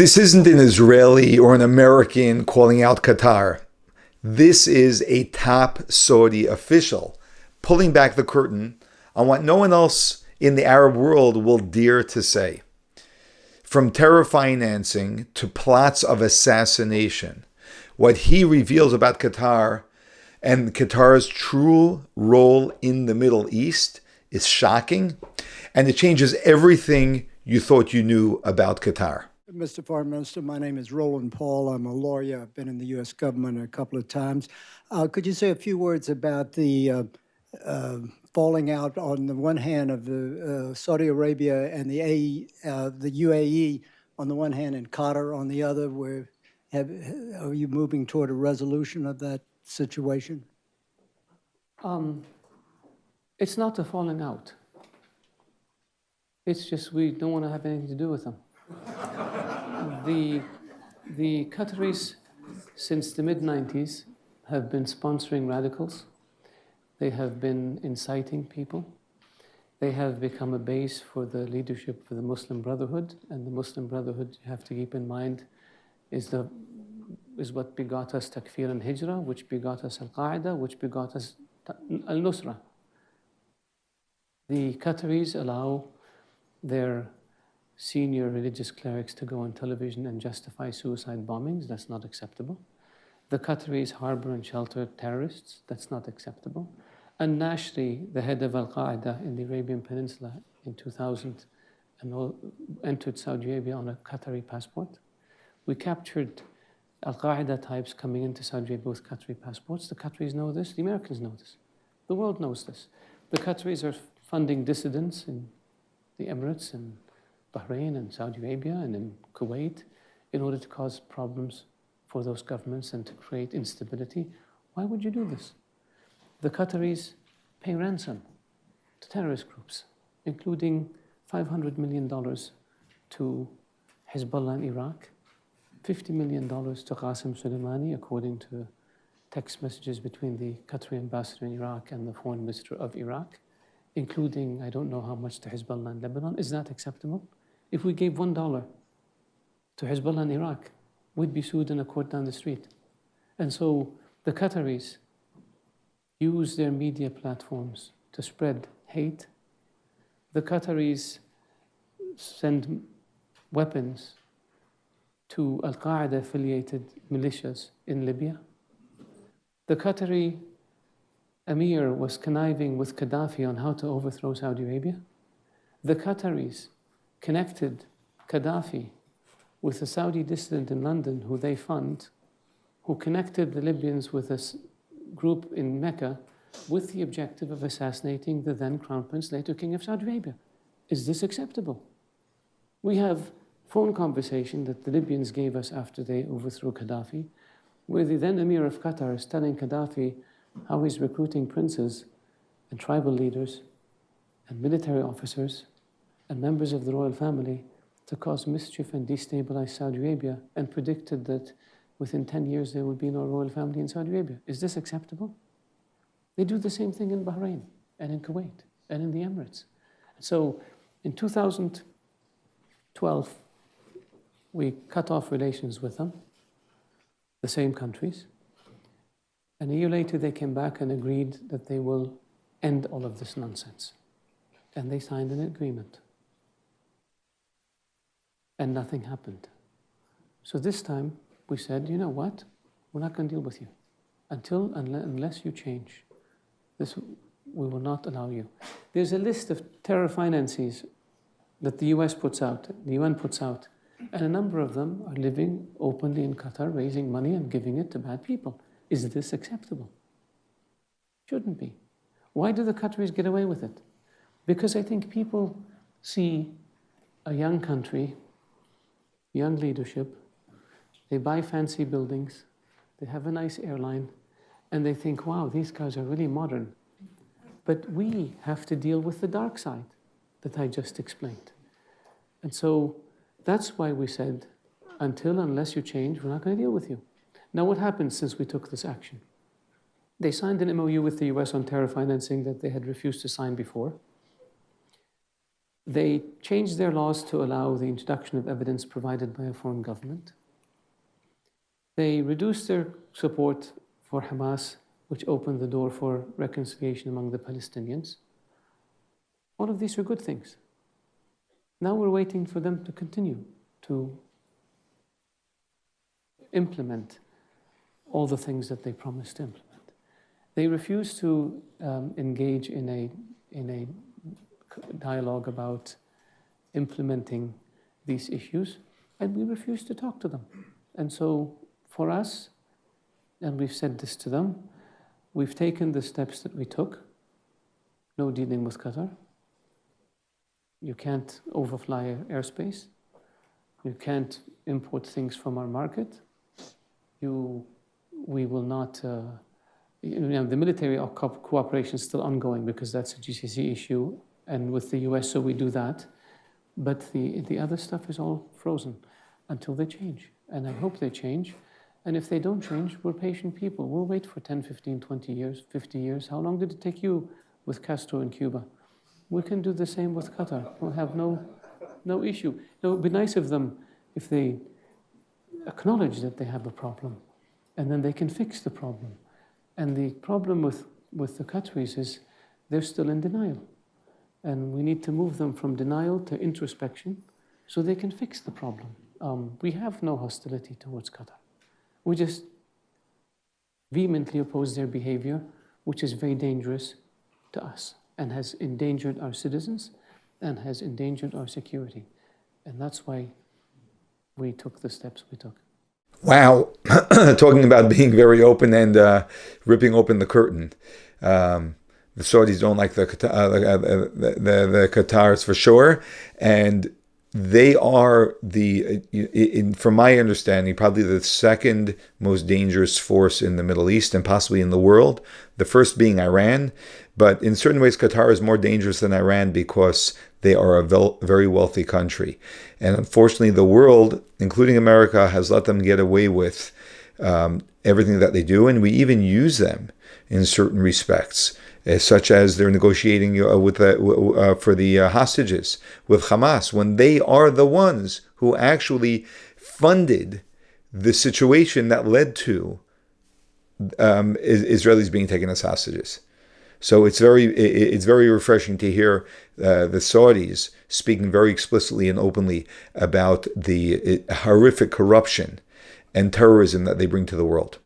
This isn't an Israeli or an American calling out Qatar. This is a top Saudi official pulling back the curtain on what no one else in the Arab world will dare to say. From terror financing to plots of assassination, what he reveals about Qatar and Qatar's true role in the Middle East is shocking, and it changes everything you thought you knew about Qatar. Mr. Foreign Minister, my name is Roland Paul. I'm a lawyer. I've been in the U.S. government a couple of times. Could you say a few words about the falling out on the one hand of the Saudi Arabia and the UAE on the one hand and Qatar on the other? Are you moving toward a resolution of that situation? It's not a falling out. It's just we don't want to have anything to do with them. The Qataris, since the mid-90s, have been sponsoring radicals. They have been inciting people. They have become a base for the leadership for the Muslim Brotherhood. And the Muslim Brotherhood, you have to keep in mind, is what begot us Takfir and Hijrah, which begot us Al-Qaeda, which begot us Al-Nusra. The Qataris allow their senior religious clerics to go on television and justify suicide bombings. That's not acceptable. The Qataris harbor and shelter terrorists. That's not acceptable. And Nashri, the head of Al-Qaeda in the Arabian Peninsula in 2000, entered Saudi Arabia on a Qatari passport. We captured Al-Qaeda types coming into Saudi Arabia with Qatari passports. The Qataris know this. The Americans know this. The world knows this. The Qataris are funding dissidents in the Emirates and Bahrain and Saudi Arabia and in Kuwait in order to cause problems for those governments and to create instability. Why would you do this? The Qataris pay ransom to terrorist groups, including $500 million to Hezbollah in Iraq, $50 million to Qasem Soleimani, according to text messages between the Qatari ambassador in Iraq and the foreign minister of Iraq, including, I don't know how much to Hezbollah in Lebanon. Is that acceptable? If we gave $1 to Hezbollah in Iraq, we'd be sued in a court down the street. And so the Qataris use their media platforms to spread hate. The Qataris send weapons to Al-Qaeda-affiliated militias in Libya. The Qatari Emir was conniving with Gaddafi on how to overthrow Saudi Arabia. The Qataris connected Gaddafi with a Saudi dissident in London who they fund, who connected the Libyans with a group in Mecca with the objective of assassinating the then Crown Prince, later King of Saudi Arabia. Is this acceptable? We have phone conversation that the Libyans gave us after they overthrew Gaddafi, where the then Emir of Qatar is telling Gaddafi how he's recruiting princes and tribal leaders and military officers and members of the royal family to cause mischief and destabilize Saudi Arabia, and predicted that within 10 years there would be no royal family in Saudi Arabia. Is this acceptable? They do the same thing in Bahrain and in Kuwait and in the Emirates. So in 2012, we cut off relations with them, the same countries. And a year later, they came back and agreed that they will end all of this nonsense. And they signed an agreement. And nothing happened. So this time, we said, you know what? We're not going to deal with you. Unless you change. This, we will not allow you. There's a list of terror finances that the US puts out, the UN puts out. And a number of them are living openly in Qatar, raising money and giving it to bad people. Is this acceptable? Shouldn't be. Why do the Qataris get away with it? Because I think people see a young country, young leadership, they buy fancy buildings, they have a nice airline, and they think, wow, these guys are really modern. But we have to deal with the dark side that I just explained. And so that's why we said, unless you change, we're not going to deal with you. Now, what happened since we took this action? They signed an MOU with the US on terror financing that they had refused to sign before. They changed their laws to allow the introduction of evidence provided by a foreign government. They reduced their support for Hamas, which opened the door for reconciliation among the Palestinians. All of these are good things. Now we're waiting for them to continue to implement all the things that they promised to implement. They refuse to engage in a dialogue about implementing these issues, and we refuse to talk to them. And so for us, and we've said this to them, we've taken the steps that we took. No dealing with Qatar. You can't overfly airspace. You can't import things from our market. We will not, the military cooperation is still ongoing because that's a GCC issue, and with the US, so we do that. But the other stuff is all frozen until they change. And I hope they change. And if they don't change, we're patient people. We'll wait for 10, 15, 20 years, 50 years. How long did it take you with Castro in Cuba? We can do the same with Qatar. We'll have no issue. It would be nice of them if they acknowledge that they have a problem, and then they can fix the problem. And the problem with the Qataris is they're still in denial. And we need to move them from denial to introspection so they can fix the problem. We have no hostility towards Qatar. We just vehemently oppose their behavior, which is very dangerous to us and has endangered our citizens and has endangered our security. And that's why we took the steps we took. Wow. Talking about being very open and ripping open the curtain. The Saudis don't like the Qatars for sure. And they are from my understanding, probably the second most dangerous force in the Middle East and possibly in the world. The first being Iran. But in certain ways, Qatar is more dangerous than Iran because they are a very wealthy country. And unfortunately, the world, including America, has let them get away with everything that they do. And we even use them in certain respects, such as they're negotiating for the hostages with Hamas, when they are the ones who actually funded the situation that led to Israelis being taken as hostages. So it's very refreshing to hear the Saudis speaking very explicitly and openly about the horrific corruption and terrorism that they bring to the world.